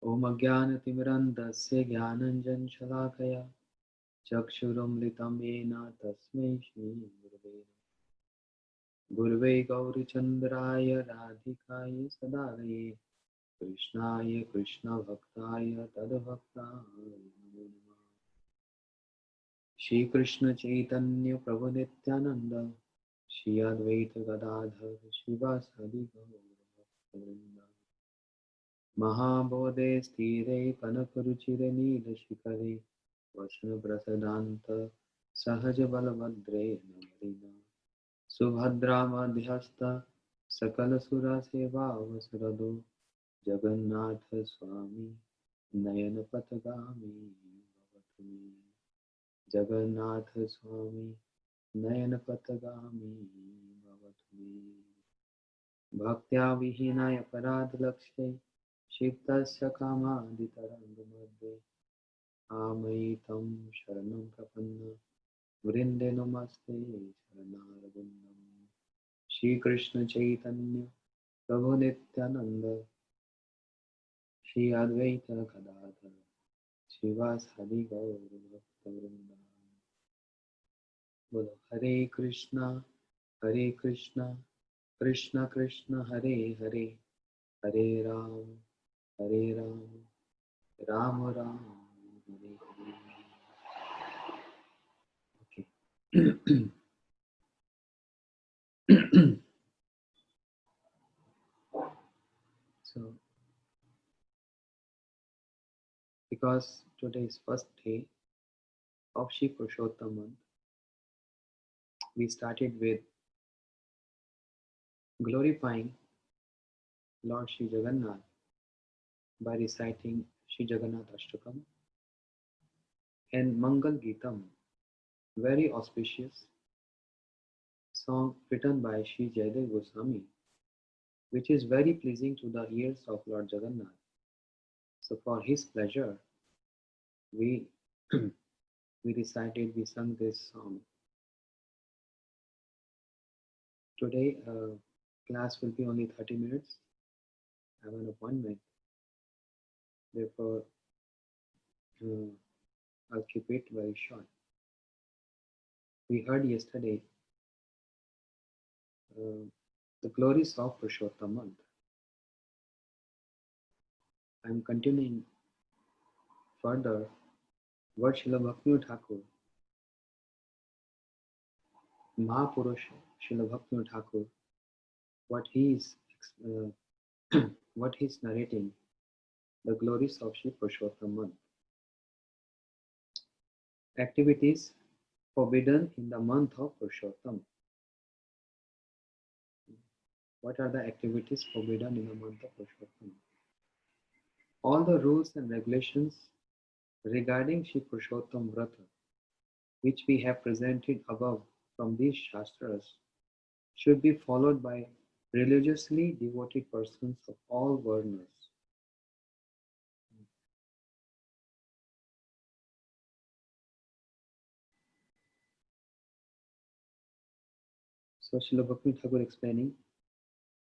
Om Ajnanatimirandasya Jnananjan-shalakaya Chakshurumlitam Yena Tasmai Shri Gurave Gurave Gaurichandraya Radhikaya Sadaraye Krishnaya Krishna Bhaktaya Tadbhaktaya Namo Namah Shri Krishna Chaitanya Prabhu Nityananda Shri Advaita Gadadhar Shivasadi Gaur Bhakta Mahabodhe Sthire Kanakuruchire Nilashikare Vashnu Prasadanta Sahaja Balabhadre Namarina Subhadra Madhyasta Sakala Sura Seva Vasarado Jagannatha Swami Nayana Patagami Bhavatami Jagannatha Swami Nayana Patagami Bhavatami Bhaktya Vihinaya Parad Lakshe Shiktasya Kamaditarangamadve Amaitam Sharanam Prapanna Vrinde Namaste Sharanarabundam Shri Krishna Chaitanya Prabhu Nityananda Shri Advaita Gadadhar Srivasadi Gaur Bhakta Bolo Hare Krishna Krishna Krishna Hare Hare Hare Ram Ram Ram Hare Hare. Okay. So, because today is first day of Sri Purushottam month, we started with glorifying Lord Sri Jagannath by reciting Sri Jagannath Ashtakam and Mangal Geetam, very auspicious song written by Sri Jayadev Goswami, which is very pleasing to the ears of Lord Jagannath. So for his pleasure, we we sung this song. Today, class will be only 30 minutes. I have an appointment. Therefore, I'll keep it very short. We heard yesterday the glories of Purushottam month. I'm continuing further what Srila Bhaktivinoda Thakur, Mahapurush Srila Bhaktivinoda Thakur, what he is what he is narrating, the glories of Sri Purushottam month. Activities forbidden in the month of Purushottam. What are the activities forbidden in the month of Purushottam? All the rules and regulations regarding Sri Purushottam Vrata, which we have presented above from these Shastras, should be followed by religiously devoted persons of all varnas. So Srila Bhaktivinoda Thakur explaining,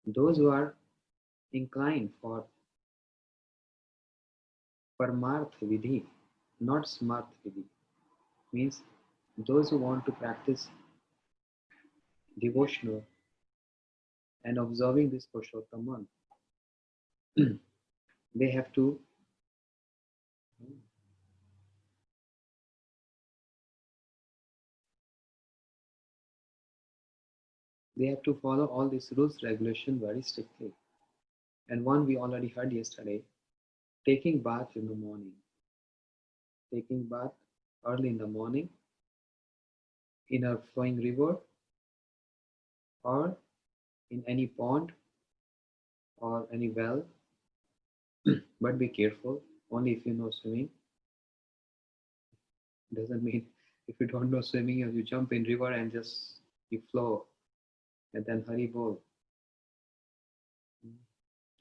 those who are inclined for Paramarth Vidhi, not Smarth Vidhi, means those who want to practice devotional and observing this Purushottam month, they have to follow all these rules regulation very strictly. And one we already heard yesterday, taking bath in the morning. Taking bath early in the morning in a flowing river or in any pond or any well, but be careful, only if you know swimming. Doesn't mean if you don't know swimming, you jump in river and just you flow and then hurry bol.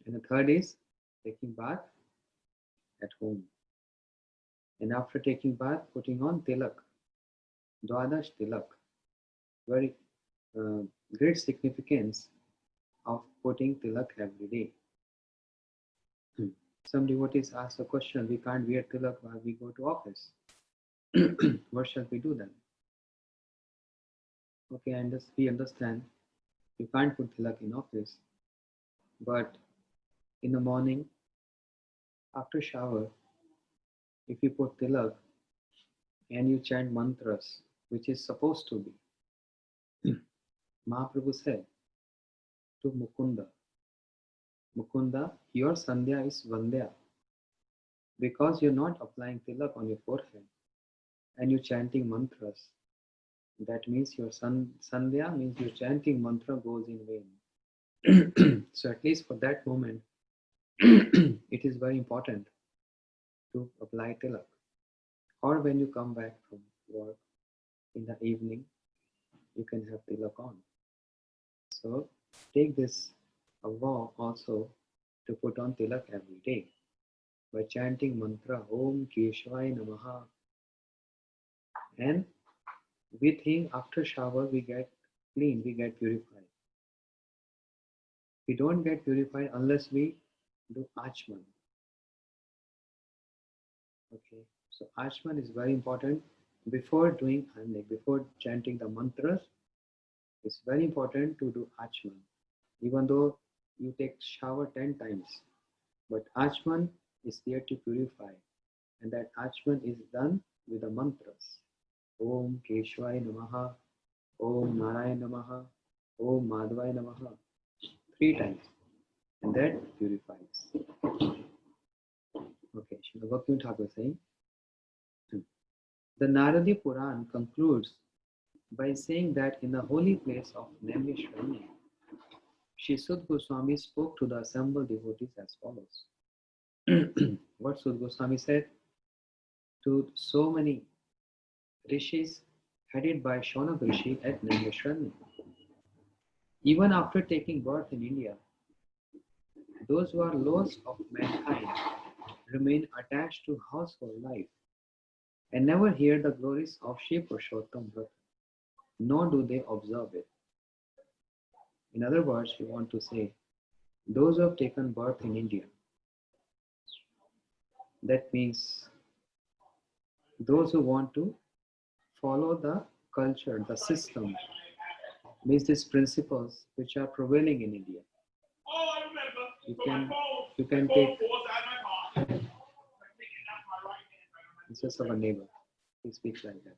And the third is taking bath at home. And after taking bath, putting on tilak, Dwadash tilak, very great significance of putting tilak every day. Some devotees ask the question, we can't wear tilak while we go to office. What shall we do then? Okay, we understand you can't put tilak in office, but in the morning after shower, if you put tilak and you chant mantras, which is supposed to be, Mahaprabhu said to Mukunda, Mukunda, your sandhya is vandya because you're not applying tilak on your forehead and you're chanting mantras. That means your sandhya means your chanting mantra goes in vain. So at least for that moment, it is very important to apply tilak. Or when you come back from work in the evening, you can have tilak on. So take this a vow also to put on tilak every day by chanting mantra Om Keshwai Namaha. And we think after shower we get clean, we get purified. We don't get purified unless we do Achman. Okay, so Achman is very important. Before doing before chanting the mantras, it's very important to do Achman. Even though you take shower 10 times, but Achman is there to purify, and that Achman is done with the mantras. Om Keshwai Namaha, Om Narayan Namaha, Om Madhvai Namaha, 3 times, and that purifies. Okay, Srila Bhaktivinoda Thakur is saying, the Naradi Puran concludes by saying that in the holy place of Naimishwaranya, Shri Sud Goswami spoke to the assembled devotees as follows. What Sud Goswami said to so many rishis headed by Shaunak Rishi at Naimishwaranya. Even after taking birth in India, those who are lowest of mankind remain attached to household life and never hear the glories of Sri Purushottam, nor do they observe it. In other words, we want to say, those who have taken birth in India, that means those who want to follow the culture, the system, means these principles which are prevailing in India. You can take it's just our neighbor. He speaks like that.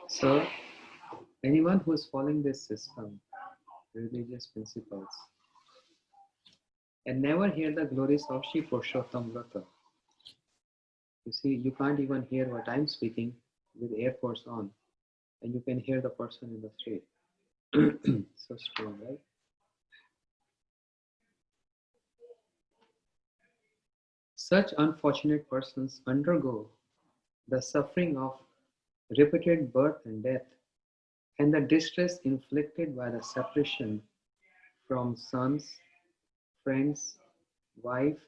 So, anyone who is following this system, religious principles, and never hear the glories of Sri Purushottam Vrata. You see, you can't even hear what I'm speaking with AirPods on, and you can hear the person in the street. So strong, right? Such unfortunate persons undergo the suffering of repeated birth and death, and the distress inflicted by the separation from sons, friends, wife,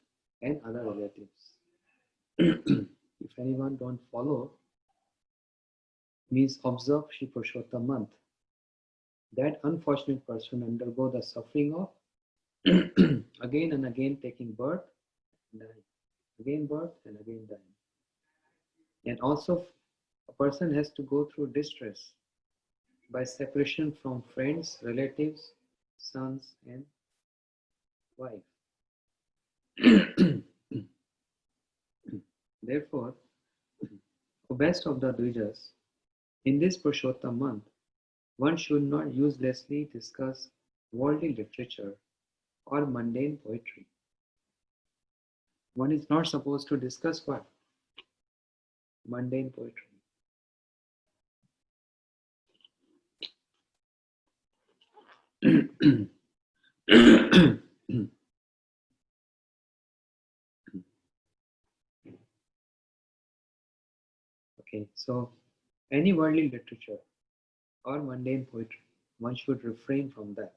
and other relatives. If anyone don't follow, means observe Shri Purushottam month, that unfortunate person undergo the suffering of again and again taking birth, dying, again birth and again dying. And also a person has to go through distress by separation from friends, relatives, sons and wife. Therefore, O best of the Dvijas, in this Purushottam month, one should not uselessly discuss worldly literature or mundane poetry. One is not supposed to discuss what? Mundane poetry. Okay, so any worldly literature or mundane poetry, one should refrain from that.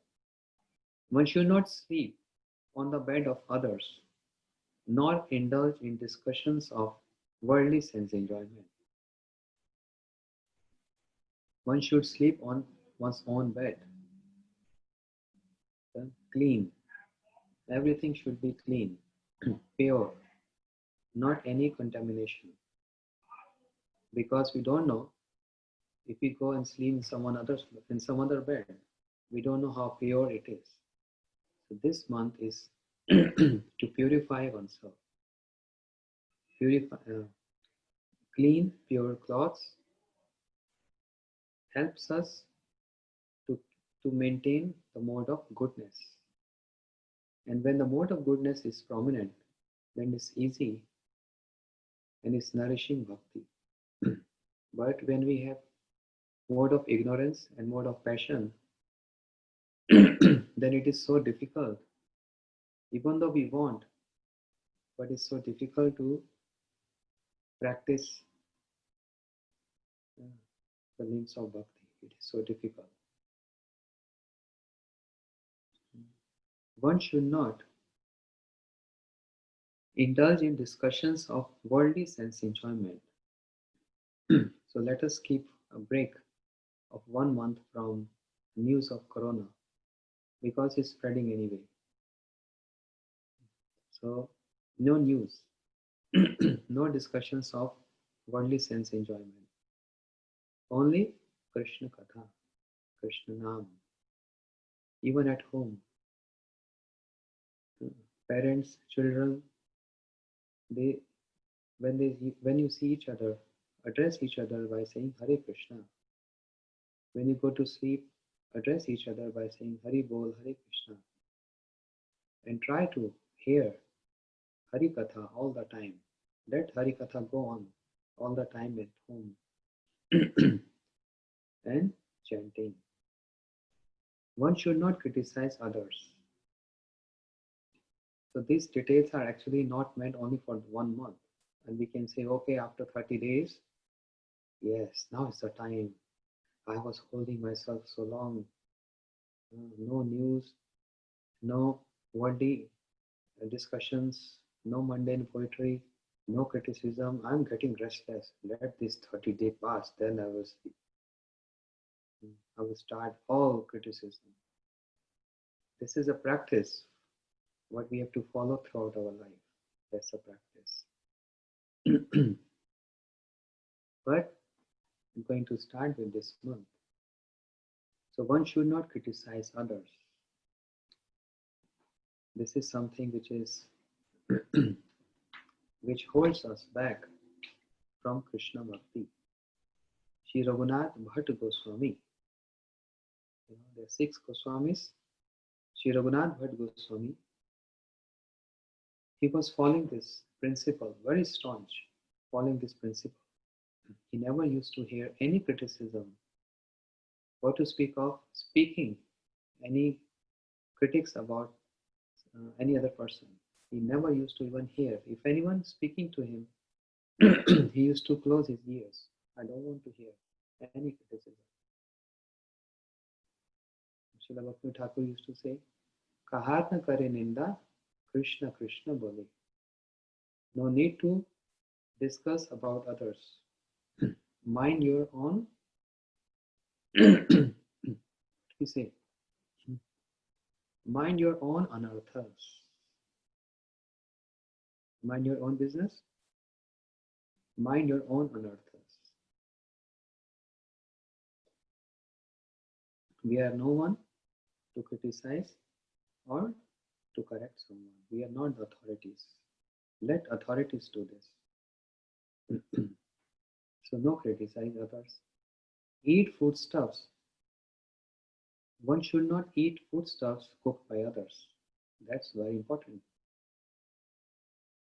One should not sleep on the bed of others, nor indulge in discussions of worldly sense enjoyment. One should sleep on one's own bed, clean. Everything should be clean, pure, not any contamination. Because we don't know if we go and sleep in some other bed, we don't know how pure it is. So this month is to purify oneself, purify, clean, pure clothes helps us to, to maintain the mode of goodness. And when the mode of goodness is prominent, then it's easy and it's nourishing bhakti. But when we have mode of ignorance and mode of passion, then it is so difficult, even though we want, but it's so difficult to practice uh, the means of bhakti. It is so difficult. One should not indulge in discussions of worldly sense enjoyment. So let us keep a break of 1 month from news of corona because it's spreading anyway. So no news, no discussions of worldly sense enjoyment. Only Krishna Katha, Krishna Nam. Even at home, parents, children, they when you see each other, address each other by saying Hare Krishna. When you go to sleep, address each other by saying Hari Bol, Hare Krishna. And try to hear Hari Katha all the time. Let Hari Katha go on all the time at home and chanting. One should not criticize others. So these details are actually not meant only for 1 month. And we can say, okay, after 30 days, yes, now is the time. I was holding myself so long. No news, no worldly discussions, no mundane poetry, no criticism. I'm getting restless. Let this 30-day pass, then I will start all criticism. This is a practice, what we have to follow throughout our life. That's a practice. But I'm going to start with this month. So one should not criticize others. This is something which is which holds us back from Krishna Bhakti. Sri Raghunath Bhatt Goswami. There are 6 Goswamis. Sri Raghunath Bhatt Goswami. He was following this principle, very staunch, following this principle. He never used to hear any criticism or to speak of speaking any critics about any other person. He never used to even hear. If anyone speaking to him, he used to close his ears. I don't want to hear any criticism. Srila Bhakti Thakur used to say, Kahat na kare ninda, Krishna Krishna bole. No need to discuss about others. Mind your own. He say, mind your own anarthas. Mind your own business. Mind your own anarthas. We are no one to criticize or to correct someone. We are not the authorities. Let authorities do this. So no criticize others. Eat foodstuffs. One should not eat foodstuffs cooked by others. That's very important.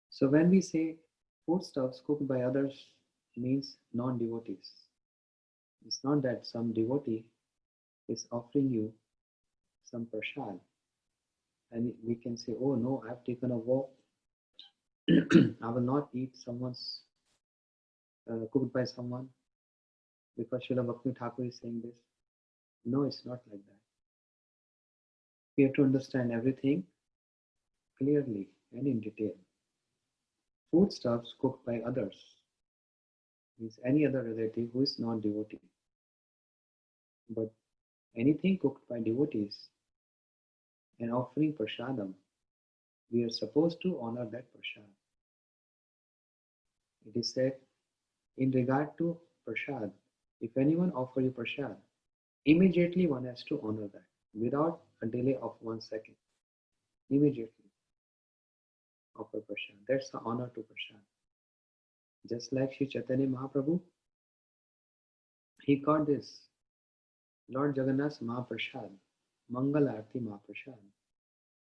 So when we say foodstuffs cooked by others means non-devotees. It's not that some devotee is offering you some prasad and we can say, oh no, I've taken a vow. I will not eat someone's cooked by someone because Srila Bhakti Thakur is saying this. No, it's not like that. We have to understand everything clearly and in detail. Foodstuffs cooked by others means any other relative who is not devotee. But anything cooked by devotees and offering prasadam, we are supposed to honor that prasad. It is said in regard to prasad, if anyone offer you prasad, immediately one has to honor that without a delay of 1 second. Immediately offer prasad. That's the honor to prasad. Just like Sri Chaitanya Mahaprabhu, he called this Lord Jagannath's Mahaprasad, Mangal Arti Mahaprasad,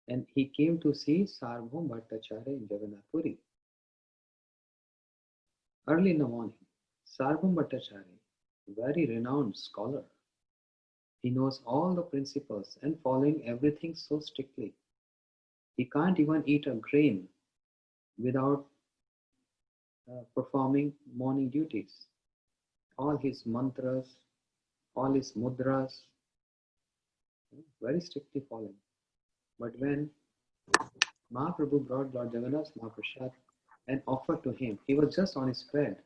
and he came to see Sarvabhaum Bhattacharya in Jagannath Puri. Early in the morning, Sarvabhaum Bhattacharya, very renowned scholar, he knows all the principles and following everything so strictly. He can't even eat a grain without performing morning duties. All his mantras, all his mudras, very strictly following. But when Mahaprabhu brought Lord Jagannath's Mahaprasad and offered to him, he was just on his bed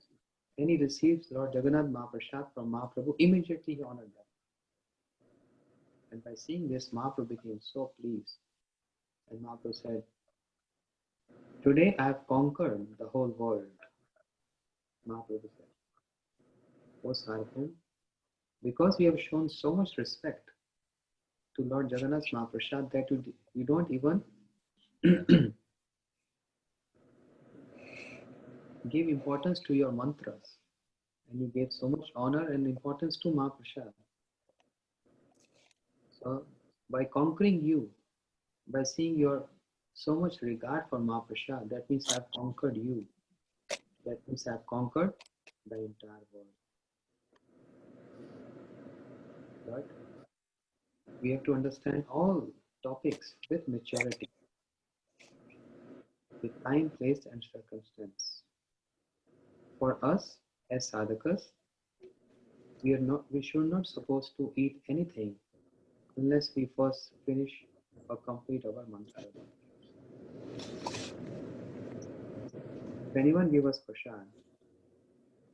and he received Lord Jagannath Mahaprasad from Mahaprabhu. Immediately he honored that. And by seeing this, Mahaprabhu became so pleased. And Mahaprabhu said, "Today I have conquered the whole world." Mahaprabhu said, "O Sarvabhaum, because we have shown so much respect to Lord Jagannath's Mahaprasad that you don't even give importance to your mantras. And you gave so much honor and importance to Mahaprasad. So by conquering you, by seeing your so much regard for Mahaprasad, that means I have conquered you. That means I have conquered the entire world." But we have to understand all topics with maturity, with time, place, and circumstance. For us as sadhakas, we should not supposed to eat anything unless we first finish or complete our mantra. If anyone give us prasad,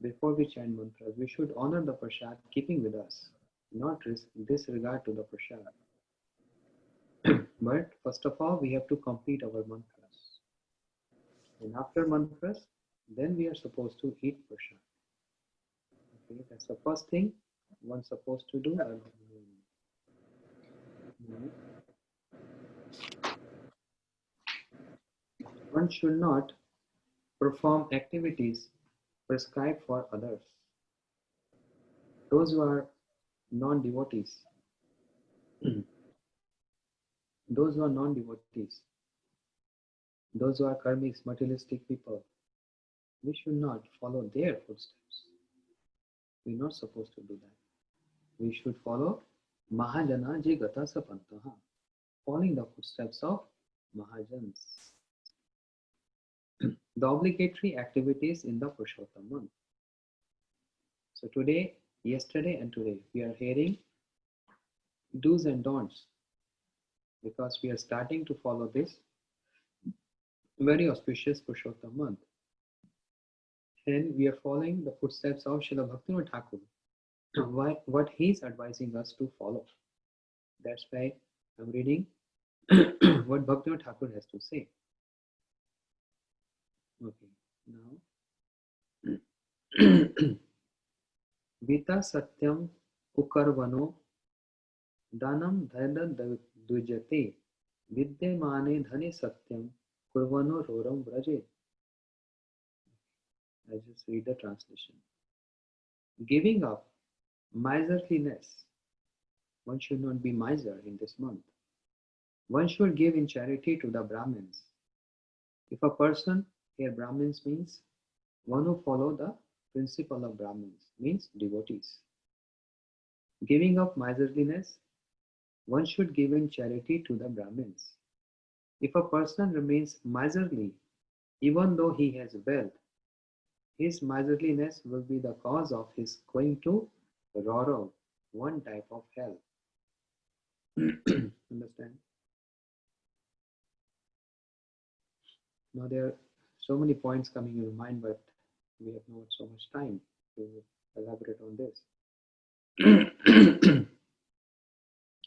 before we chant mantras, we should honor the prasad keeping with us, not disregard to the prasad. But first of all, we have to complete our mantras. And after mantras, then we are supposed to eat prasad. Okay, that's the first thing one's supposed to do. Now, one should not perform activities prescribed for others. Those who are non-devotees, those who are non-devotees, those who are karmics, materialistic people, we should not follow their footsteps. We're not supposed to do that. We should follow Mahajana ji gata sapantaha, following the footsteps of Mahajans. The obligatory activities in the Purushottam month. So today, yesterday and today, we are hearing do's and don'ts because we are starting to follow this very auspicious Purushottam month. And we are following the footsteps of Srila Bhaktivinoda Thakur, what he is advising us to follow. That's why I'm reading what Bhaktivinoda Thakur has to say. Okay, now Vita Satyam Ukarvano Danam Dhana Dvijate Vidyamane Dhane Satyam Kurvano Roram Vraje. I just read the translation. Giving up miserliness. One should not be miser in this month. One should give in charity to the Brahmins. If a person, here Brahmins means one who follow the principle of Brahmins, means devotees. Giving up miserliness, one should give in charity to the Brahmins. If a person remains miserly, even though he has wealth, his miserliness will be the cause of his going to Roro, one type of hell. Understand? Now there are so many points coming in your mind, but we have not so much time. to elaborate on this.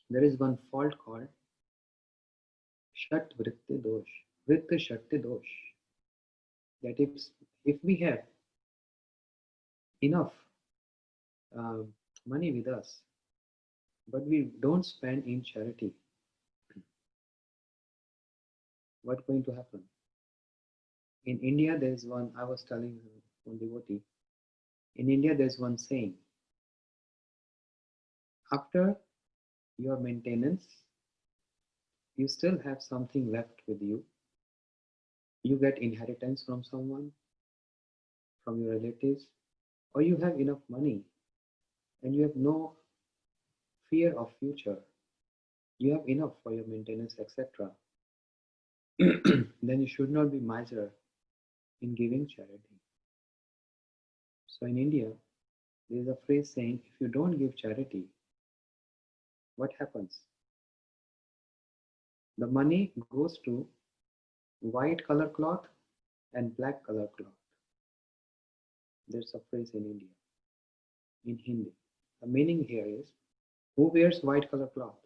There is one fault called Shat Vritti Dosh. Vritti Shakti Dosh. That if we have enough um, money with us, but we don't spend in charity, what's going to happen? In India, there is one, I was telling one devotee, in India, there's one saying, after your maintenance, you still have something left with you. You get inheritance from someone, from your relatives, or you have enough money and you have no fear of future. You have enough for your maintenance, etc. Then you should not be miser in giving charity. So in India, there is a phrase saying, if you don't give charity, what happens? The money goes to white color cloth and black color cloth. There's a phrase in India, in Hindi. The meaning here is, who wears white color cloth?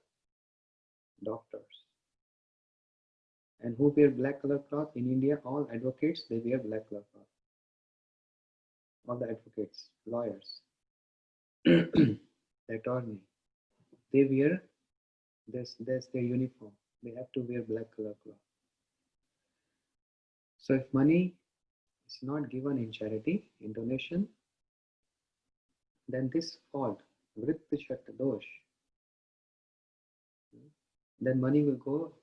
Doctors. And who wear black color cloth? In India, all advocates, they wear black color cloth. All the advocates, lawyers, the attorney, they wear this, that's their uniform. They have to wear black color cloth. So if money is not given in charity, in donation, then this fault, Vrittishat dosh, then money will go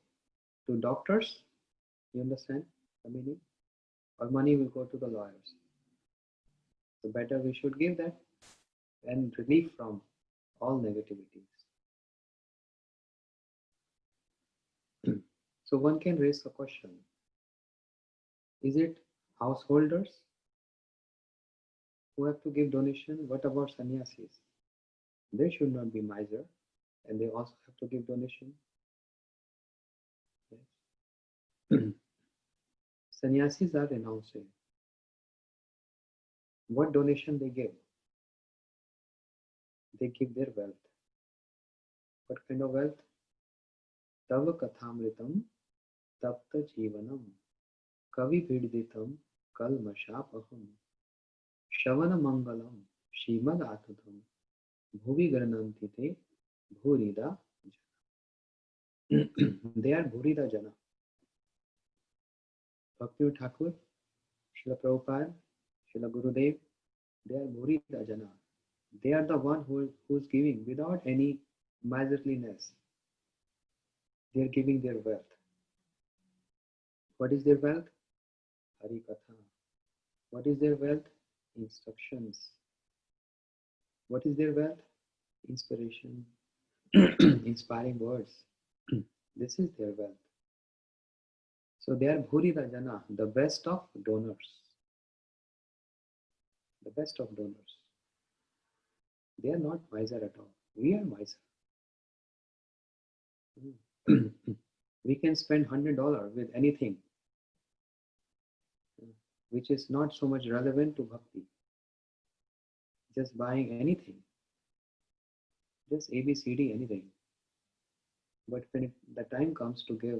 to doctors, you understand the meaning? Or money will go to the lawyers. So better we should give that and relief from all negativities. So one can raise the question, is it householders who have to give donation? What about sannyasis? They should not be miser and they also have to give donation. Yes. Sannyasis are renouncing. What donation they give? They give their wealth. What kind of wealth? Tava kathamritam tapta jivanam kavi vidditam kalmashapaham shavana mangalam shimad atudam bhuvi grananti te bhurida jana. They are bhurida jana. Bhakti Thakur, Srila Prabhupada, Srila Gurudev, they are bhurida jana. They are the one who's giving without any miserliness. They are giving their wealth. What is their wealth? Hari Katha. What is their wealth? Instructions. What is their wealth? Inspiration. Inspiring words. This is their wealth. So they are Bhurida Jana, the best of donors. The best of donors. They are not miser at all. We are miser. We can spend $100 with anything, which is not so much relevant to bhakti. Just buying anything, just ABCD, anything. But when the time comes to give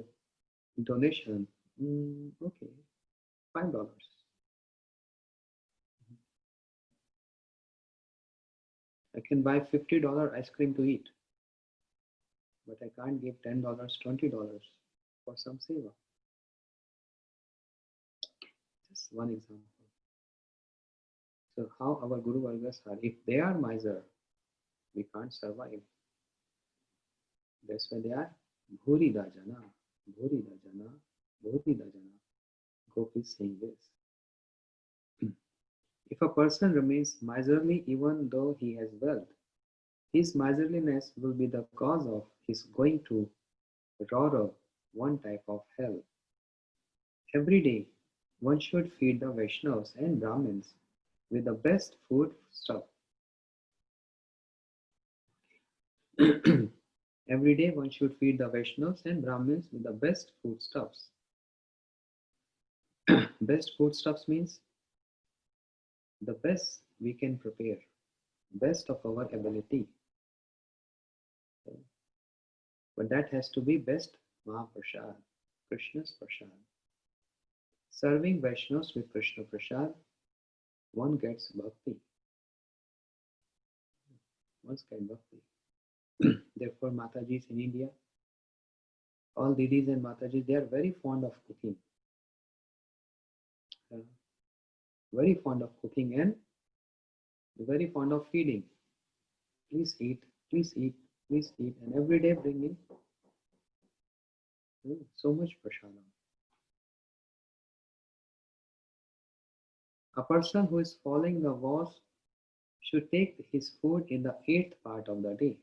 donation, okay, $5. I can buy $50 ice cream to eat, but I can't give $10, $20 for some seva. Just one example. So how our Guru Vargas are, if they are miser, we can't survive. That's why they are Bhurida Jana, Bhurida Jana, Bhurida Jana. Gopi is saying this. If a person remains miserly even though he has wealth, his miserliness will be the cause of his going to Rara, one type of hell. Every day, one should feed the Vaishnavas and Brahmins with the best food stuff. Every day, one should feed the Vaishnavas and Brahmins with the best foodstuffs. Best foodstuffs means the best we can prepare best of our ability. But that has to be best Mahaprasad, Krishna's Prasad. Serving Vaishnavas with Krishna Prasad, one gets bhakti. One gets bhakti. Therefore, Matajis in India, all Didis and Matajis, they are very fond of cooking. Uh, very fond of cooking and very fond of feeding. Please eat, please eat, please eat, and every day bringing so much prasadam. A person who is following the vows should take his food in the eighth part of the day.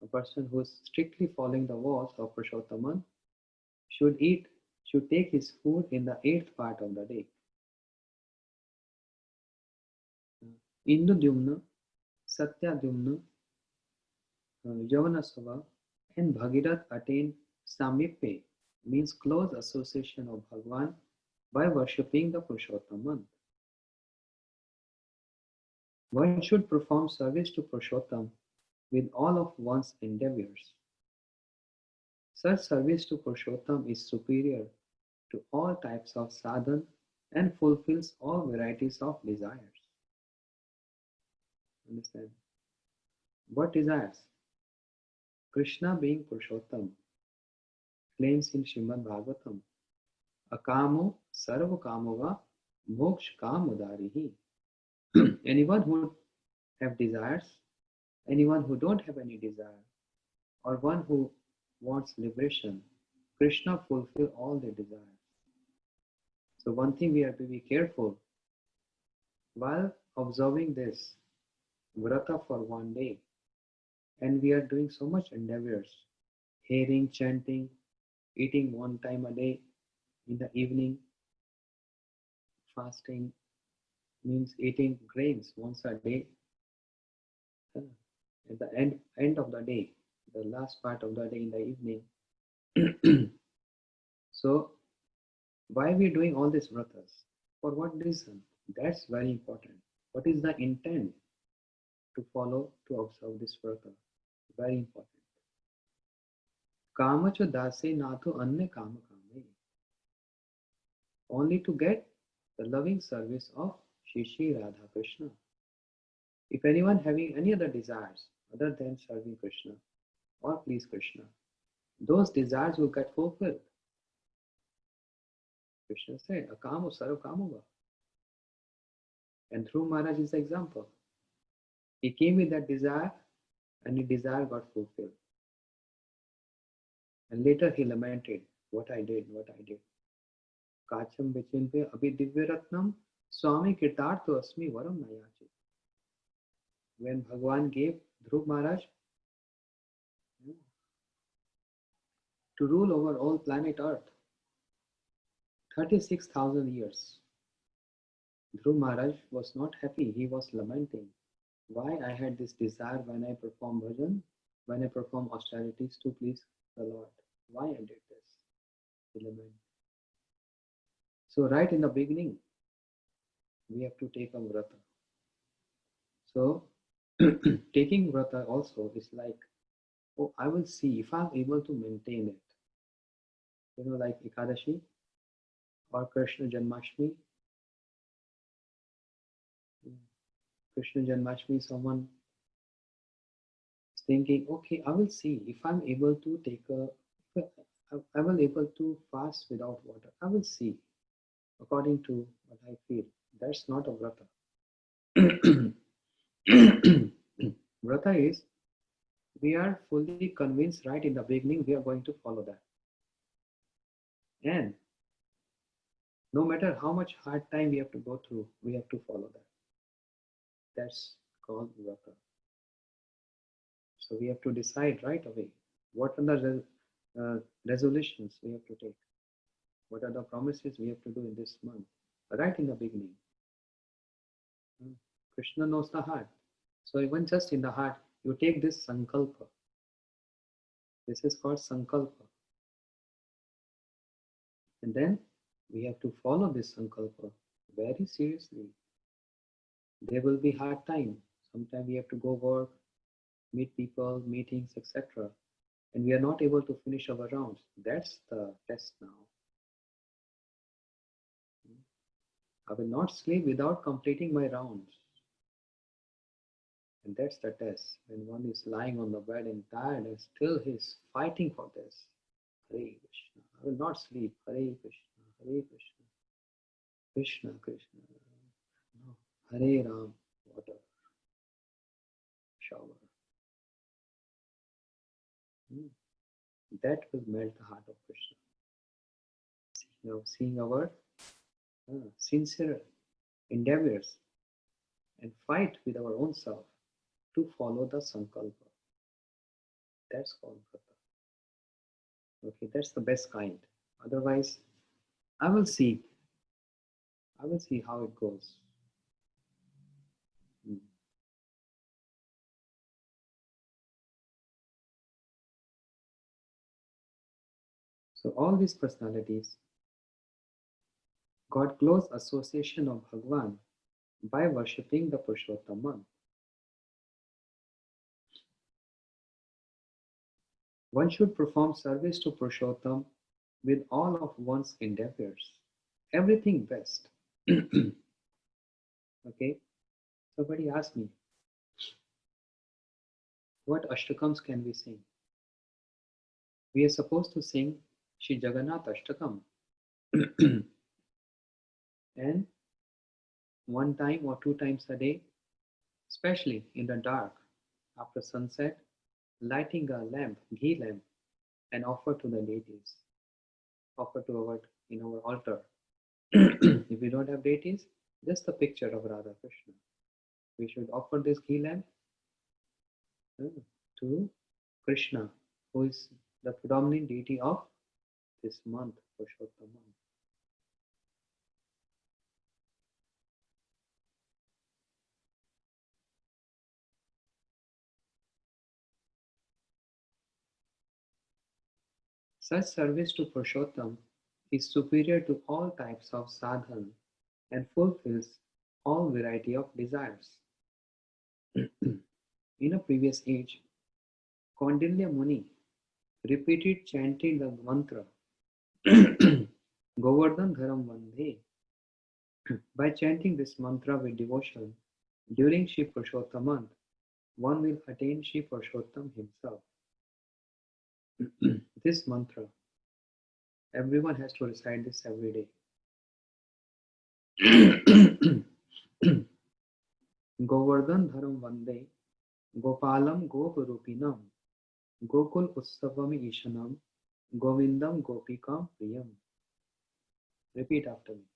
A person who is strictly following the vows of Purushottam should take his food in the eighth part of the day. Indradyumna, Satyadyumna, Yavanasava, and Bhagirath attain Samipye, means close association of Bhagwan by worshipping the Purushottam. One should perform service to Purushottam with all of one's endeavors. Such service to Purushottam is superior to all types of sadhan and fulfills all varieties of desires. Understand? What desires? Krishna being Purushottam claims in Srimad Bhagavatam, Akamo sarva kamava moksha kamodarihi. Anyone who have desires, anyone who don't have any desire, or one who wants liberation, Krishna fulfill all their desires. So one thing we have to be careful while observing this vrata for one day, and we are doing so much endeavors, hearing, chanting, eating one time a day in the evening, fasting means eating grains once a day. At the end of the day, the last part of the day in the evening. So why we are doing all these vratas? For what reason? That's very important. What is the intent to follow, to observe this vrata? Very important. Kamacha dase nato anya kama kame. Only to get the loving service of Shri Radha Krishna. If anyone having any other desires other than serving Krishna or please Krishna, those desires will get fulfilled. Krishna said, Akamo sarva kamava. And Dhruv Maharaj is the example. He came with that desire and his desire got fulfilled. And later he lamented, what I did. Kacham vichinpe abhi divya ratnam swami kirtartho asmi varam nayachi. When Bhagwan gave Dhruv Maharaj to rule over all planet Earth, 36,000 years, Dhruv Maharaj was not happy. He was lamenting, why I had this desire when I perform bhajan, when I perform austerities to please the Lord. Why I did this? He lamented. So right in the beginning, we have to take a vrata. So taking vrata also is like, oh, I will see if I'm able to maintain it. Like Ekadashi or Krishna Janmashtami. Krishna Janmashtami, someone is thinking, okay, I will see if I'm able to I will able to fast without water. I will see according to what I feel. That's not a vrata. Vrata is, we are fully convinced right in the beginning we are going to follow that. And no matter how much hard time we have to go through, we have to follow that. That's called vrata. So we have to decide right away what are the resolutions we have to take. What are the promises we have to do in this month? Right in the beginning. Krishna knows the heart. So even just in the heart, you take this sankalpa. This is called sankalpa. And then we have to follow this sankalpa very seriously. There will be hard time. Sometimes we have to go work, meet people, meetings, etc. And we are not able to finish our rounds. That's the test now. I will not sleep without completing my rounds. And that's the test. When one is lying on the bed and tired and still he's fighting for this. Hare Krishna. I will not sleep. Hare Krishna. Hare Krishna. Krishna Krishna. No. Hare Ram. Water. Shower. Hmm. That will melt the heart of Krishna. Seeing our sincere endeavors and fight with our own self to follow the sankalpa. That's called vrata. Okay, that's the best kind. Otherwise, I will see. I will see how it goes. Hmm. So all these personalities got close association of Bhagwan by worshipping the Purushottam. One should perform service to Purushottam with all of one's endeavors. Everything best. Okay. Somebody asked me, what ashtakams can we sing? We are supposed to sing Shri Jagannath Ashtakam. And one time or two times a day, especially in the dark, after sunset, lighting a lamp, ghee lamp, and offer to the deities, offer to our in our altar. If we don't have deities, just the picture of Radha Krishna. We should offer this ghee lamp to Krishna, who is the predominant deity of this month, Purushottam month. Such service to Purushottam is superior to all types of sadhan and fulfills all variety of desires. In a previous age, Kaundilya Muni repeated chanting the mantra Govardhan Dharam Vande. By chanting this mantra with devotion during Shri Purushottam month, one will attain Shri Purushottam himself. This mantra, everyone has to recite this every day. Govardhan Dharam Vande, Gopalam Gopurupinam, Gokul Utsavam Ishanam, Govindam Gopikam Priyam. Repeat after me.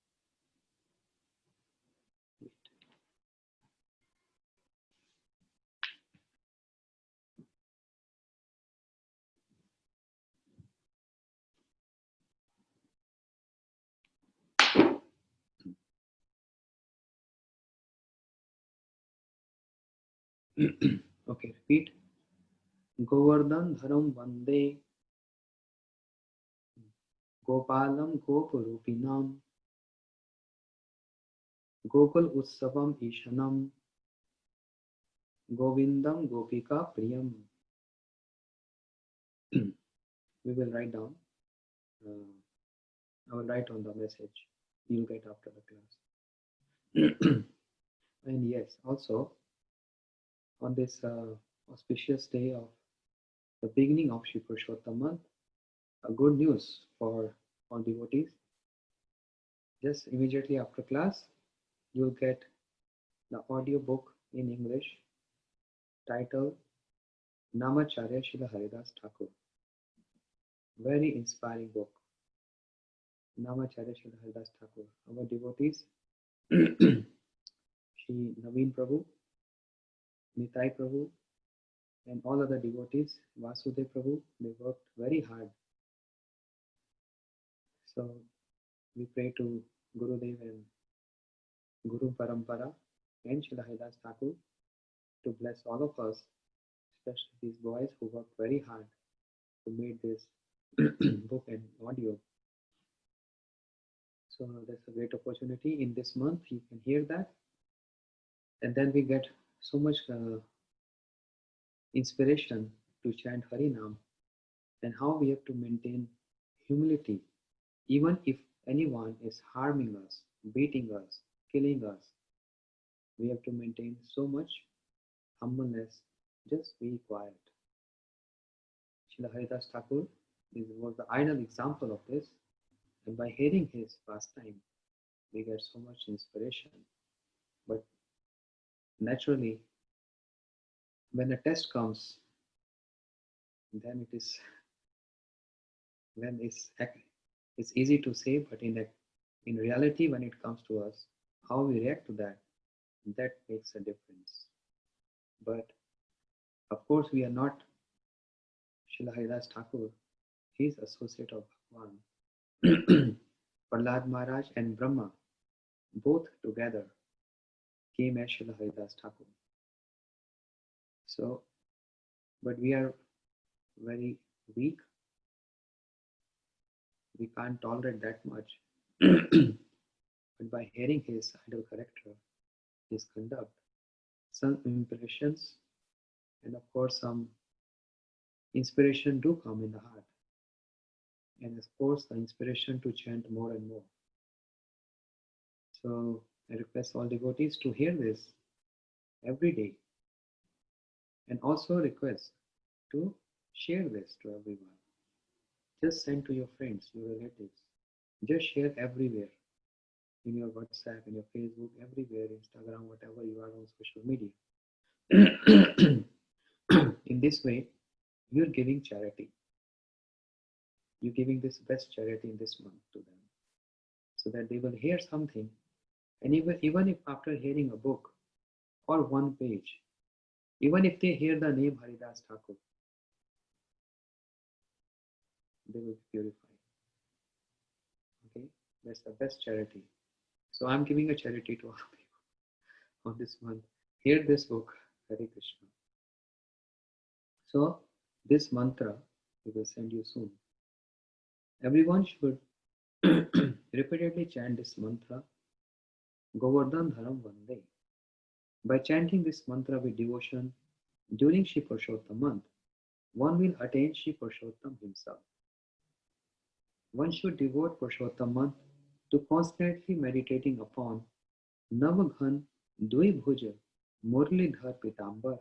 Okay, repeat. Govardhan Dharam Vande, Gopalam Gopurupinam, Gokul Utsavam Ishanam, Govindam Gopika Priyam. We will write down. I will write on the message you'll get after the class. And yes, also on this auspicious day of the beginning of Shri Purushottam month, a good news for all devotees. Just immediately after class, you'll get the audio book in English titled Namacharya Srila Haridas Thakur. Very inspiring book. Namacharya Srila Haridas Thakur. Our devotees, Shri Naveen Prabhu, Nitai Prabhu, and all other devotees, Vasudev Prabhu, they worked very hard. So we pray to Gurudev and Guru Parampara and Srila Haridas Thakur to bless all of us, especially these boys who worked very hard to make this book and audio. So that's a great opportunity. In this month, you can hear that. And then we get so much inspiration to chant Hari Nam, and how we have to maintain humility even if anyone is harming us, beating us, killing us. We have to maintain so much humbleness. Just be quiet. Srila Haridas Thakur was the ideal example of this, and by hearing his pastime, we get so much inspiration. But naturally, when a test comes, then it is when it's easy to say, but in reality, when it comes to us, how we react to that makes a difference. But of course, we are not Srila Haridas Thakur. He is associate of Bhagwan. Prahlad Maharaj and Brahma both together came as Srila Haridas Thakur. So, but we are very weak. We can't tolerate that much. But by hearing his idol character, his conduct, some impressions, and of course some inspiration do come in the heart. And of course the inspiration to chant more and more. So I request all devotees to hear this every day, and also request to share this to everyone. Just send to your friends, your relatives. Just share everywhere, in your WhatsApp, in your Facebook, everywhere, Instagram, whatever you are on social media. In this way, you're giving charity. You're giving this best charity in this month to them, so that they will hear something. And even if after hearing a book or one page, even if they hear the name Haridas Thakur, they will be purified. Okay, that's the best charity. So I'm giving a charity to all of you on this month. Hear this book, Hare Krishna. So this mantra we will send you soon. Everyone should repeatedly chant this mantra, Govardhan Dharam Vande. By chanting this mantra with devotion during Sri Purushottam month, one will attain Sri Purushottam himself. One should devote Purushottam month to constantly meditating upon Navaghan Dvibhuja Murlidhar Pitambar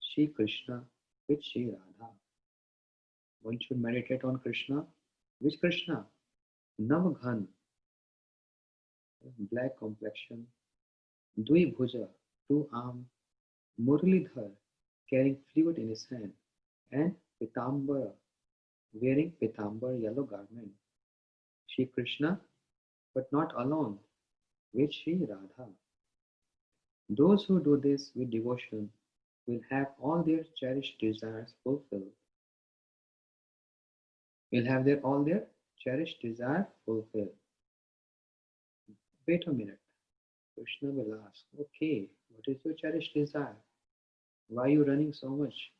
Shri Krishna with Shri Radha. One should meditate on Krishna. Which Krishna? Navaghan, black complexion, Dvibhuja, two arm, Murlidhar, carrying flute in his hand, and Pitambara, wearing Pitambar, yellow garment. Shri Krishna, but not alone, with Shri Radha. Those who do this with devotion will have all their cherished desires fulfilled. Will have all their cherished desire fulfilled. Wait a minute. Krishna will ask, okay, what is your cherished desire? Why are you running so much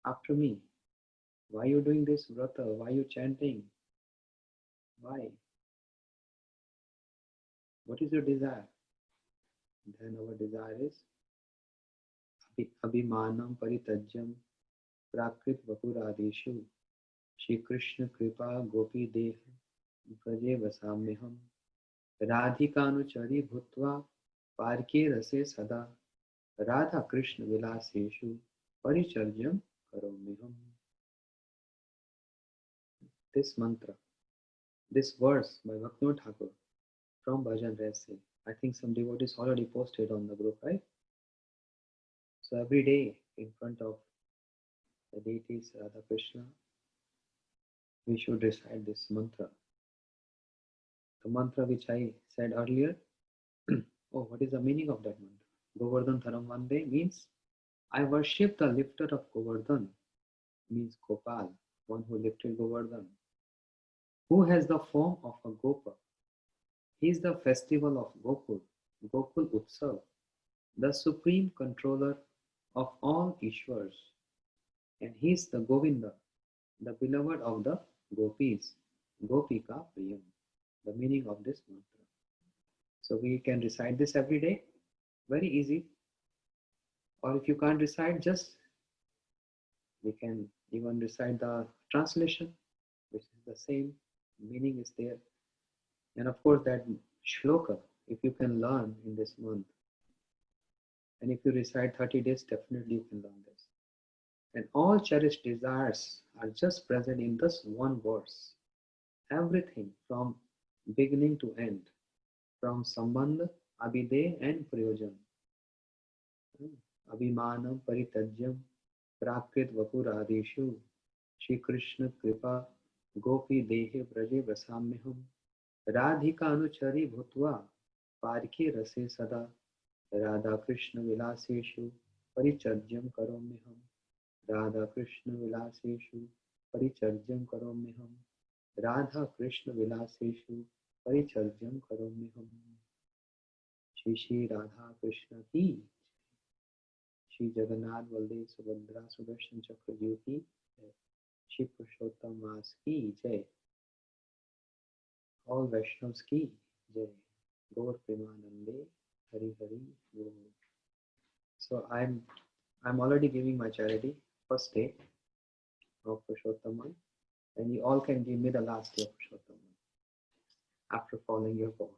after me? Why are you doing this vrata? Why are you chanting? Why? What is your desire? Then our desire is Abhimanam Paritajyam Prakrit Vapuradeshu Shri Krishna Kripa Gopi Deh Braje Vasamyaham Radhikanuchari Bhutva Parke Rase Sada Radha Krishna Vilaseshu Paricharyam Karomiham. This mantra, this verse by Bhaktivinoda Thakur from Bhajan Rase. I think some devotees already posted on the group, right? So every day in front of the deities Radha Krishna, we should recite this mantra. The mantra which I said earlier. Oh, what is the meaning of that mantra? Govardhan Dharam Vande means I worship the lifter of Govardhan, means Gopal, one who lifted Govardhan, who has the form of a Gopa. He is the festival of Gokul, Gokul Utsav, the supreme controller of all Ishwars. And he is the Govinda, the beloved of the Gopis, Gopika Priyam, the meaning of this mantra. So we can recite this every day. Very easy. Or if you can't recite, just we can even recite the translation, which is the same meaning is there. And of course, that shloka, if you can learn in this month, and if you recite 30 days, definitely you can learn this. And all cherished desires are just present in this one verse. Everything from beginning to end, from sambandha, abhideya, and prayojan. अभिमानं परित्यज्यं प्राकृत वपुरादिषु श्री कृष्ण कृपा गोपी देहे ब्रजे वसाम्यहम् राधिकानुचरी भूत्वा पार्के रसे सदा राधा कृष्ण विलासेषु परिचर्यं करोम्यहम् राधा कृष्ण विलासेषु परिचर्यं करोम्यहम् राधा कृष्ण विलासेषु परिचर्यं करोम्यहम् श्री श्री राधा कृष्ण की श्री जगन्नाथ बलदेव सुभद्रा सुदर्शन चक्र जी की जय। श्री पुरुषोत्तम मास की जय। All Vaishnavas की जय। गौर प्रेमानंदे हरि हरि बोल। So I'm already giving my charity first day of Purushottam month, and you all can give me the last day of Purushottam month after following your call.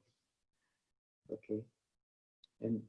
Okay, and